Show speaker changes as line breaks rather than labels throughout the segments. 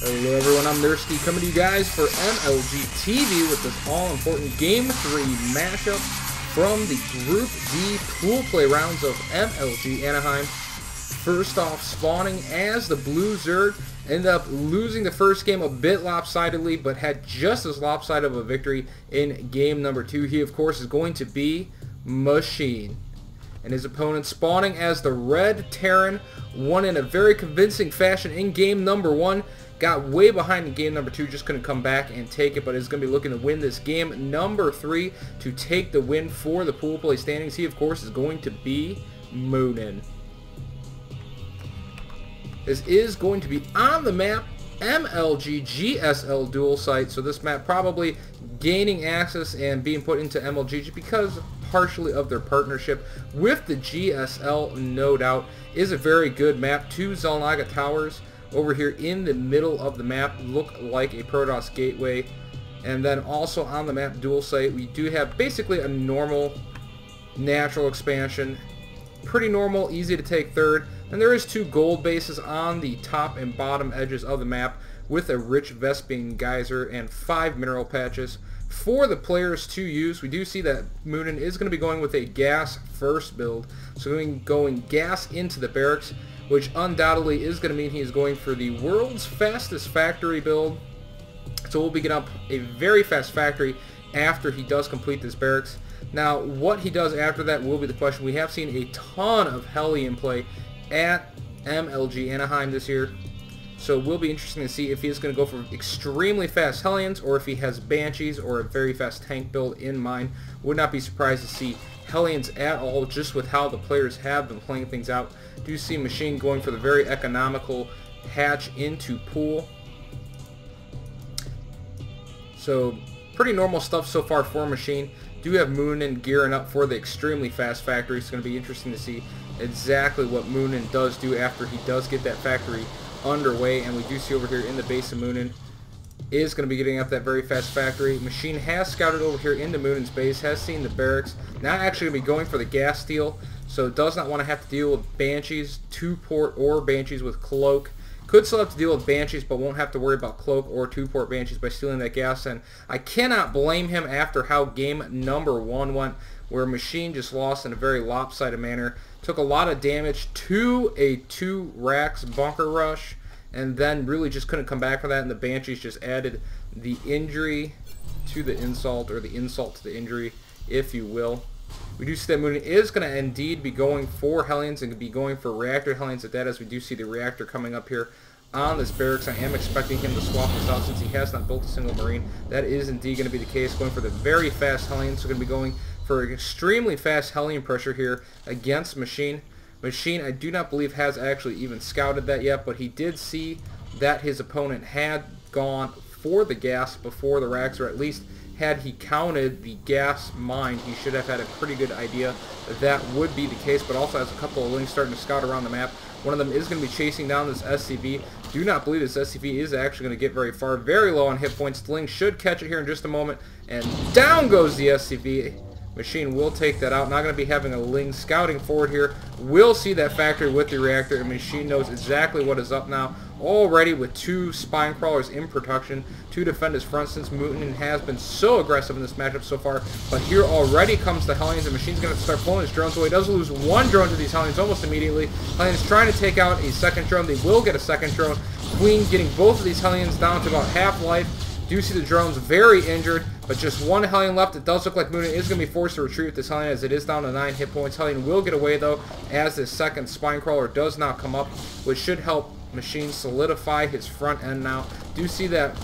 Hello everyone, I'm Nursky coming to you guys for MLG TV with this all-important Game 3 matchup from the Group D pool play rounds of MLG Anaheim. First off, spawning as the Blue Zerg, ended up losing the first game a bit lopsidedly, but had just as lopsided of a victory in game number 2. He, of course, is going to be Machine. And his opponent spawning as the Red Terran, won in a very convincing fashion in game number 1. Got way behind in game number 2, just couldn't come back and take it, but is going to be looking to win this game number 3 to take the win for the pool play standings. He, of course, is going to be Moonan. This is going to be on the map MLG GSL dual site, so this map probably gaining access and being put into MLG just because partially of their partnership with the GSL, no doubt. Is a very good map. 2 Zelnaga towers over here in the middle of the map look like a Protoss gateway, and then also on the map dual site we do have basically a normal natural expansion, pretty normal, easy to take third, and there is 2 gold bases on the top and bottom edges of the map with a rich Vespian geyser and 5 mineral patches for the players to use. We do see that Moonan is going to be going with a gas first build, so going gas into the barracks, which undoubtedly is going to mean he's going for the world's fastest factory build. So we'll be getting up a very fast factory after he does complete this barracks. Now, what he does after that will be the question. We have seen a ton of Hellion play at MLG Anaheim this year, so it will be interesting to see if he is going to go for extremely fast Hellions or if he has Banshees or a very fast tank build in mind. Would not be surprised to see Hellions at all, just with how the players have been playing things out. Do see Machine going for the very economical hatch into pool. So pretty normal stuff so far for Machine. Do have Moonan gearing up for the extremely fast factory. It's going to be interesting to see exactly what Moonan does do after he does get that factory underway. And we do see over here in the base of Moonan is going to be getting up that very fast factory. Machine has scouted over here into Moonan's base, has seen the barracks. Not actually going to be going for the gas steal, so does not want to have to deal with Banshees, 2-port or Banshees with Cloak. Could still have to deal with Banshees, but won't have to worry about Cloak or 2-port Banshees by stealing that gas. And I cannot blame him after how game number 1 went, where Machine just lost in a very lopsided manner. Took a lot of damage to a 2 racks bunker rush, and then really just couldn't come back from that, and the Banshees just added the injury to the insult, or the insult to the injury, if you will. We do see that Moonan is going to indeed be going for Hellions and be going for Reactor Hellions at that, as we do see the Reactor coming up here on this barracks. I am expecting him to swap this out since he has not built a single Marine. That is indeed going to be the case, going for the very fast Hellions. So going to be going for an extremely fast Hellion pressure here against Machine. Machine, I do not believe, has actually even scouted that yet, but he did see that his opponent had gone for the gas before the racks, or at least had he counted the gas mine, he should have had a pretty good idea that would be the case, but also has a couple of links starting to scout around the map. One of them is going to be chasing down this SCV. Do not believe this SCV is actually going to get very far. Very low on hit points. The link should catch it here in just a moment, and down goes the SCV. Machine will take that out. Not going to be having a Ling scouting forward here. We'll see that factory with the Reactor, and Machine knows exactly what is up now. Already with 2 spine crawlers in production to defend his front, since Moonan has been so aggressive in this matchup so far. But here already comes the Hellions, and Machine's going to start pulling his drones away. He does lose 1 drone to these Hellions almost immediately. Hellions trying to take out a second drone. They will get a second drone. Queen getting both of these Hellions down to about half life. Do see the drones very injured, but just 1 Hellion left. It does look like Moonan is going to be forced to retreat with this Hellion, as it is down to 9 hit points. Hellion will get away, though, as this second spine crawler does not come up, which should help Machine solidify his front end now. Do see that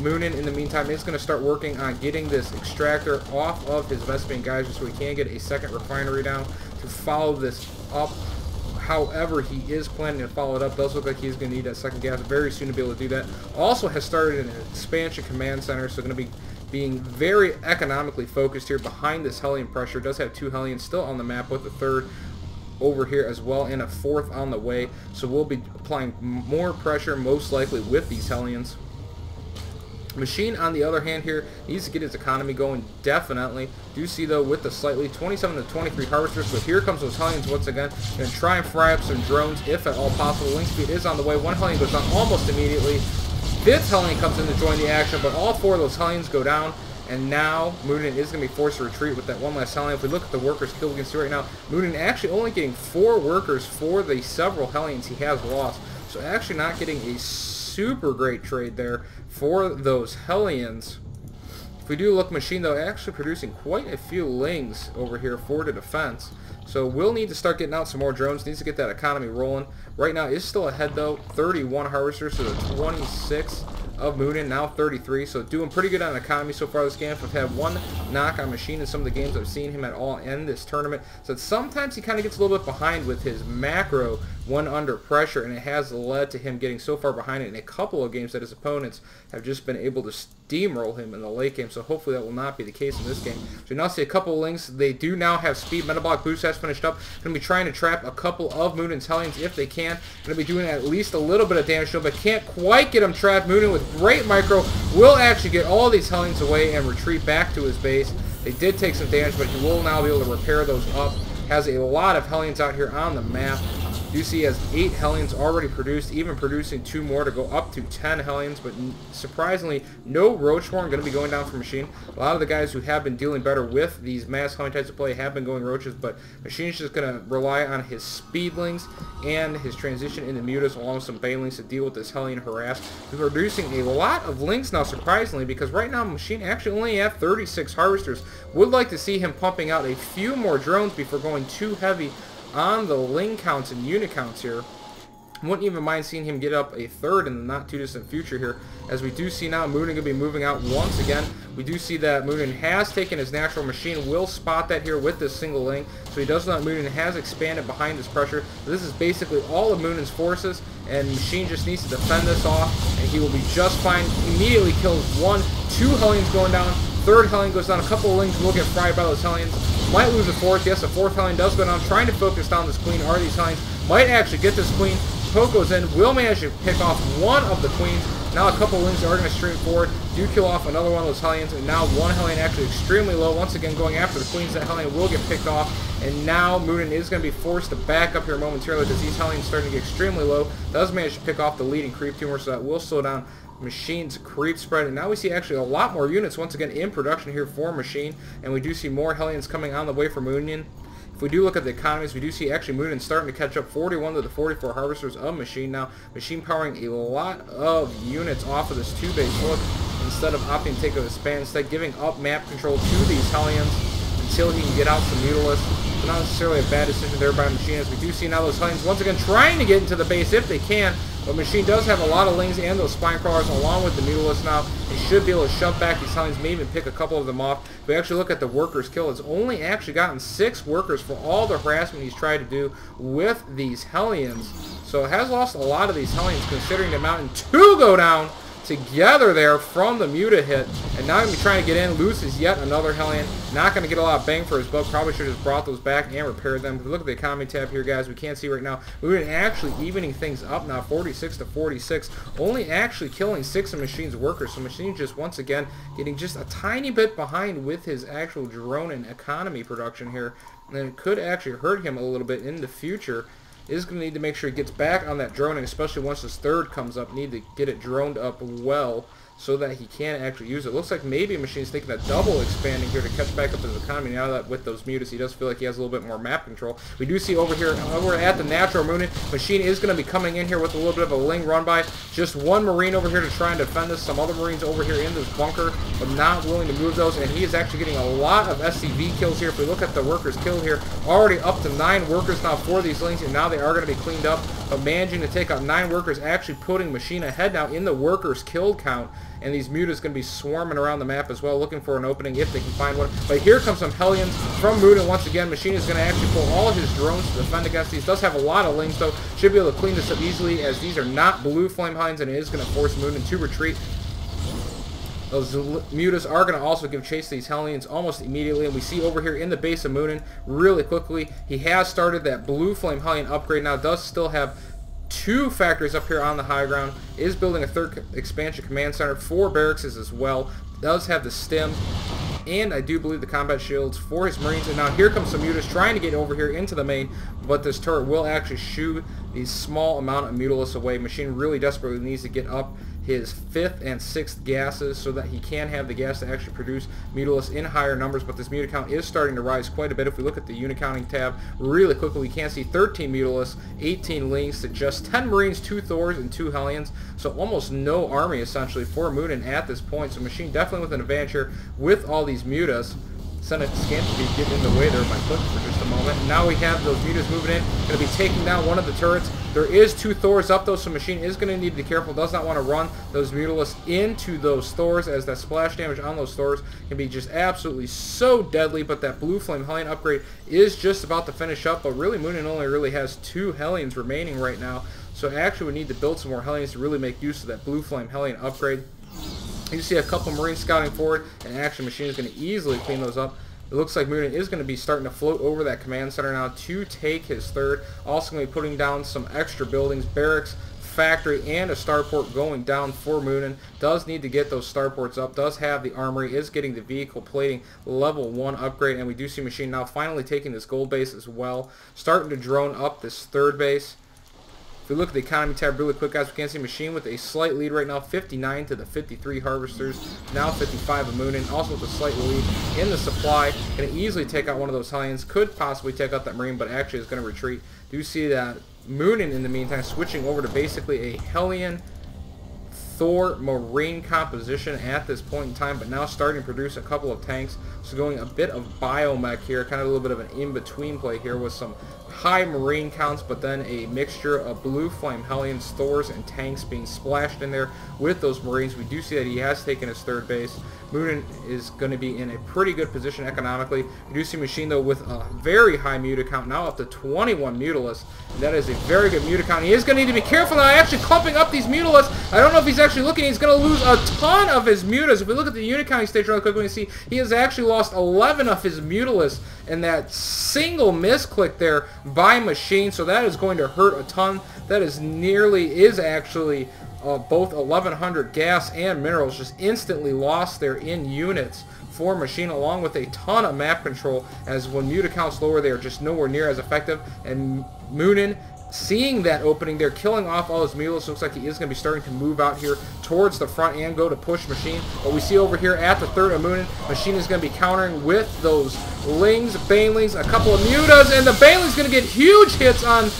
Moonan, in the meantime, is going to start working on getting this extractor off of his Vespian geyser so he can get a second refinery down to follow this up. However, he is planning to follow it up. Does look like he's going to need that second gas very soon to be able to do that. Also has started an expansion command center, so going to be being very economically focused here behind this Hellion pressure. Does have 2 Hellions still on the map with a 3rd over here as well, and a 4th on the way. So we'll be applying more pressure most likely with these Hellions. Machine, on the other hand, here needs to get his economy going, definitely. Do see, though, with the slightly 27 to 23 harvesters. So here comes those Hellions once again. Going to try and fry up some drones if at all possible. Link speed is on the way. 1 Hellion goes down almost immediately. 5th Hellion comes in to join the action, but all 4 of those Hellions go down. And now Moonan is going to be forced to retreat with that one last Hellion. If we look at the workers killed, we can see right now Moonan actually only getting 4 workers for the several Hellions he has lost. So actually not getting a super great trade there for those Hellions. If we do look, Machine though actually producing quite a few Lings over here for the defense. So we'll need to start getting out some more drones. Needs to get that economy rolling. Right now is still ahead though. 31 harvesters to the 26 of Moonan, now 33, so doing pretty good on economy so far this game. I've had one knock on Machine in some of the games I've seen him at all in this tournament, so sometimes he kind of gets a little bit behind with his macro when under pressure, and it has led to him getting so far behind it in a couple of games that his opponents have just been able to steamroll him in the late game, so hopefully that will not be the case in this game. So you now see a couple of Lings. They do now have speed. Metabolic boost has finished up. Going to be trying to trap a couple of Moonan's Hellions if they can. Going to be doing at least a little bit of damage to him, but can't quite get him trapped. Moonan with great micro will actually get all these Hellions away and retreat back to his base. They did take some damage, but he will now be able to repair those up. Has a lot of Hellions out here on the map. You see he has 8 Hellions already produced, even producing 2 more to go up to 10 Hellions, but surprisingly, no Roach Swarm going to be going down for Machine. A lot of the guys who have been dealing better with these mass Hellion types of play have been going Roaches, but Machine's just going to rely on his Speedlings and his transition into Mutas along with some Banelings to deal with this Hellion harass. He's producing a lot of Lings now, surprisingly, because right now Machine actually only have 36 Harvesters. Would like to see him pumping out a few more drones before going too heavy on the Ling counts and unit counts here. Wouldn't even mind seeing him get up a 3rd in the not too distant future here, as we do see now Moonan going to be moving out once again. We do see that Moonan has taken his natural Machine, will spot that here with this single Ling, so he does know that Moonan has expanded behind this pressure. This is basically all of Moonan's forces, and Machine just needs to defend this off, and he will be just fine. Immediately kills 1, 2 Hellions going down, 3rd Hellion goes down, a couple of Lings will get fried by those Hellions. Might lose a 4th, yes, a 4th Hellion does go down, trying to focus down this Queen. Are these Hellions? Might actually get this Queen. Poke goes in, will manage to pick off 1 of the Queens. Now a couple of Lings are going to stream forward, do kill off another one of those Hellions, and now 1 Hellion actually extremely low. Once again going after the Queens, that Hellion will get picked off, and now Moonan is going to be forced to back up here momentarily because these Hellions starting to get extremely low. Does manage to pick off the leading creep tumor, so that will slow down Machine's creep spread, and now we see actually a lot more units once again in production here for Machine, and we do see more Hellions coming on the way for Moonan. If we do look at the economies, we do see actually Moonan starting to catch up, 41 to the 44 harvesters of Machine. Now Machine powering a lot of units off of this 2-base look instead of opting to take a span, instead giving up map control to these Hellions until he can get out some Mutalisks. Not necessarily a bad decision there by Machine, as we do see now those Hellions once again trying to get into the base if they can, but Machine does have a lot of Lings and those Spine Crawlers along with the Mutalisks now. He should be able to shove back these Hellions, maybe even pick a couple of them off. If we actually look at the workers kill, it's only actually gotten 6 workers for all the harassment he's tried to do with these Hellions. So it has lost a lot of these Hellions considering the amount, and 2 go down together there from the Muta hit, and now going to be trying to get in, loses yet another Hellion. Not going to get a lot of bang for his buck. Probably should have just brought those back and repaired them. If we look at the economy tab here, guys, we can't see right now. We're actually evening things up now, 46 to 46. Only actually killing 6 of Machine's workers. So Machine just once again getting just a tiny bit behind with his actual drone and economy production here. And it could actually hurt him a little bit in the future. Is going to need to make sure he gets back on that drone, and especially once his 3rd comes up, need to get it droned up well so that he can actually use it. Looks like maybe Machine's thinking that double expanding here to catch back up his economy. Now that with those Mutas, he does feel like he has a little bit more map control. We do see over here, over at the natural Moonan, Machine is going to be coming in here with a little bit of a Ling run by. Just 1 Marine over here to try and defend this. Some other Marines over here in this bunker, but not willing to move those, and he is actually getting a lot of SCV kills here. If we look at the workers killed here, already up to 9 workers now for these Lings, and now they are going to be cleaned up, but managing to take out 9 workers, actually putting Machine ahead now in the workers killed count. And these Mutas going to be swarming around the map as well, looking for an opening if they can find one. But here comes some Hellions from Moonan once again. Machine is going to actually pull all his drones to defend against these. Does have a lot of Lings, though. Should be able to clean this up easily, as these are not blue flame Hellions, and it is going to force Moonan to retreat. Those Mutas are going to also give chase to these Hellions almost immediately, and we see over here in the base of Moonan really quickly, he has started that blue flame Hellion upgrade now. Does still have 2 factories up here on the high ground, is building a 3rd expansion command center, 4 barracks as well, does have the stim, and I do believe the combat shields for his Marines. And now here comes some Mutas trying to get over here into the main, but this turret will actually shoot these small amount of Mutalisks away. Machine really desperately needs to get up his 5th and 6th gases so that he can have the gas to actually produce Mutalisks in higher numbers, but this mutant count is starting to rise quite a bit. If we look at the unit counting tab really quickly, we can see 13 Mutalisks, 18 Lings to just 10 Marines, 2 Thors, and 2 Hellions, so almost no army essentially for Moonan at this point. So Machine definitely with an advantage here with all these mutas. Senate Scantipede getting in the way there of my clip for just a moment. And now we have those mutas moving in. Going to be taking down one of the turrets. There is 2 Thors up though, so Machine is going to need to be careful. Does not want to run those Mutalisks into those Thors, as that splash damage on those Thors can be just absolutely so deadly. But that Blue Flame Hellion upgrade is just about to finish up. But really, Moonan only really has 2 Hellions remaining right now. So actually we need to build some more Hellions to really make use of that Blue Flame Hellion upgrade. You see a couple Marines scouting forward, and Action Machine is going to easily clean those up. It looks like Moonan is going to be starting to float over that command center now to take his 3rd. Also going to be putting down some extra buildings, barracks, factory, and a starport going down for Moonan. Does need to get those starports up, does have the armory, is getting the vehicle plating level 1 upgrade, and we do see Machine now finally taking this gold base as well, starting to drone up this 3rd base. If we look at the economy tab really quick, guys, we can see Machine with a slight lead right now, 59 to the 53 Harvesters, now 55 of Moonan, also with a slight lead in the supply. Going to easily take out one of those Hellions, could possibly take out that Marine, but actually is going to retreat. Do see that Moonan in the meantime switching over to basically a Hellion Thor Marine composition at this point in time, but now starting to produce a couple of tanks. So going a bit of biomech here, kind of a little bit of an in-between play here with some high Marine counts, but then a mixture of Blue Flame Hellions, Thors, and tanks being splashed in there with those Marines. We do see that he has taken his 3rd base. Moonan is going to be in a pretty good position economically. We do see Machine, though, with a very high muta count, now up to 21 Mutalisks. That is a very good muta count. He is going to need to be careful now, actually clumping up these Mutalisks. I don't know if he's actually looking. He's going to lose a ton of his mutas. If we look at the unit counting stage really quick, we can see he has actually lost 11 of his Mutalisks in that single misclick there by Machine, so that is going to hurt a ton. That is actually both 1,100 gas and minerals just instantly lost there in units for Machine, along with a ton of map control, as when muta counts lower, they are just nowhere near as effective. And Moonan, seeing that opening there, killing off all his Mutalisks, looks like he is going to be starting to move out here towards the front and go to push Machine. But we see over here at the 3rd of Moonan, Machine is going to be countering with those Lings, Banelings, a couple of Mutas, and the Baneling's going to get huge hits on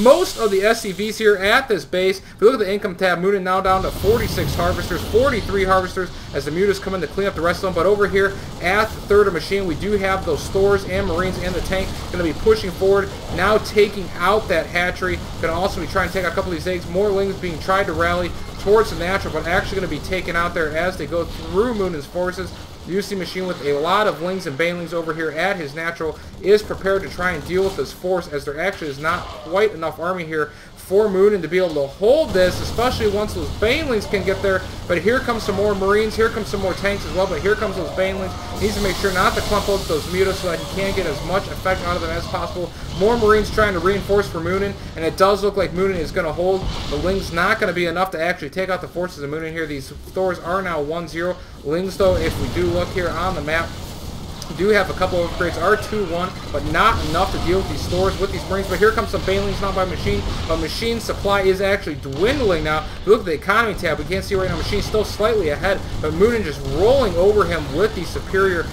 most of the SCVs here at this base. If we look at the income tab, Moonan now down to 46 Harvesters, 43 Harvesters as the Mutas come in to clean up the rest of them. But over here at the 3rd of Machine, we do have those Thors and Marines and the tank going to be pushing forward, now taking out that hatchery. Going to also be trying to take out a couple of these eggs. More Lings being tried to rally towards the natural, but actually going to be taken out there as they go through Moonan's forces. You see Machine with a lot of Lings and Banelings over here at his natural, is prepared to try and deal with this force, as there actually is not quite enough army here for Moonan to be able to hold this, especially once those Banelings can get there. But here comes some more Marines, here comes some more tanks as well, but here comes those Banelings. He needs to make sure not to clump up those mutas so that he can get as much effect out of them as possible. More Marines trying to reinforce for Moonan, and it does look like Moonan is going to hold. The Lings not going to be enough to actually take out the forces of Moonan here. These Thors are now 1-0. Lings, though, if we do look here on the map, do have a couple of upgrades, are 2-1, but not enough to deal with these Thors, with these Marines. But here comes some Banelings now by Machine, but Machine's supply is actually dwindling now. If you look at the economy tab, we can't see right now, Machine's still slightly ahead, but Moonan just rolling over him with these superior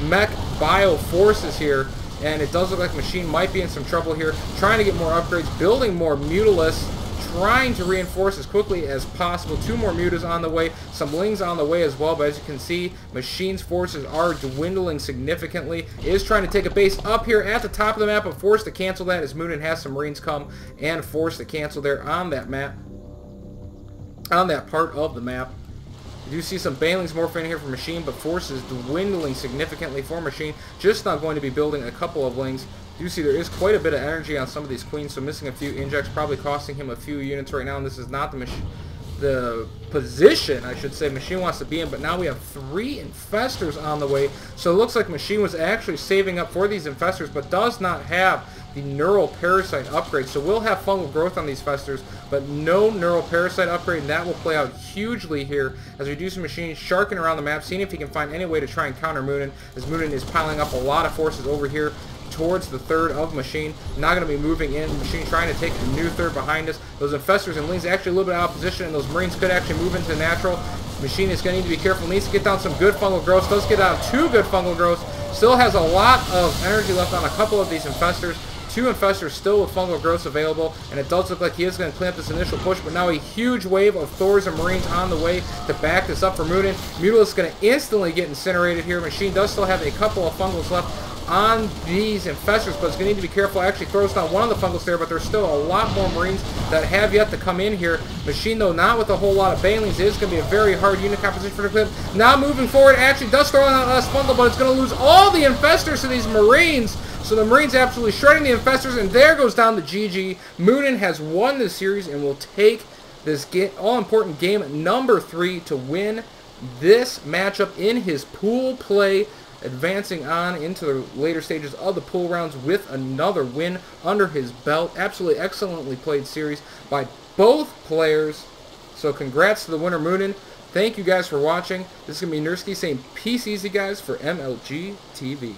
mech bio forces here. And it does look like Machine might be in some trouble here, trying to get more upgrades, building more Mutalisks, trying to reinforce as quickly as possible. 2 more Mutas on the way, some Lings on the way as well, but as you can see, Machine's forces are dwindling significantly. Is trying to take a base up here at the top of the map, but forced to cancel that as Moonan has some Marines come and forced to cancel there on that map, on that part of the map. You do see some Banelings morphing here for Machine, but forces dwindling significantly for Machine. Just not going to be building a couple of Lings. You see there is quite a bit of energy on some of these Queens, so missing a few injects, probably costing him a few units right now, and this is not the position, I should say, Machine wants to be in. But now we have 3 Infestors on the way, so it looks like Machine was actually saving up for these Infestors, but does not have the Neural Parasite upgrade. So we'll have fungal growth on these Festers, but no Neural Parasite upgrade, and that will play out hugely here as we do some Machine sharking around the map, seeing if he can find any way to try and counter Moonan, as Moonan is piling up a lot of forces over here towards the third of Machine. Not going to be moving in. Machine trying to take a new third behind us. Those Infestors and Lings actually a little bit out of position, and those Marines could actually move into natural. Machine is going to need to be careful. Needs to get down some good fungal growths. Does get down 2 good fungal growths. Still has a lot of energy left on a couple of these Infestors. 2 Infestors still with fungal growths available, and it does look like he is going to clean up this initial push, but now a huge wave of Thors and Marines on the way to back this up for Moonan. Mutalisk is going to instantly get incinerated here. Machine does still have a couple of fungals left on these Infestors, but it's going to need to be careful. Actually throws down one of the fungals there, but there's still a lot more Marines that have yet to come in here. Machine, though, not with a whole lot of Banelings. It is going to be a very hard unit composition for the clip. Now moving forward, actually does throw out last fungal, but it's going to lose all the Infestors to these Marines. So the Marines absolutely shredding the Infestors, and there goes down the GG. Moonan has won this series and will take this all-important game number 3 to win this matchup in his pool play, advancing on into the later stages of the pool rounds with another win under his belt. Absolutely excellently played series by both players. So congrats to the winner, Moonan. Thank you guys for watching. This is going to be Nursky saying peace easy, guys, for MLG TV.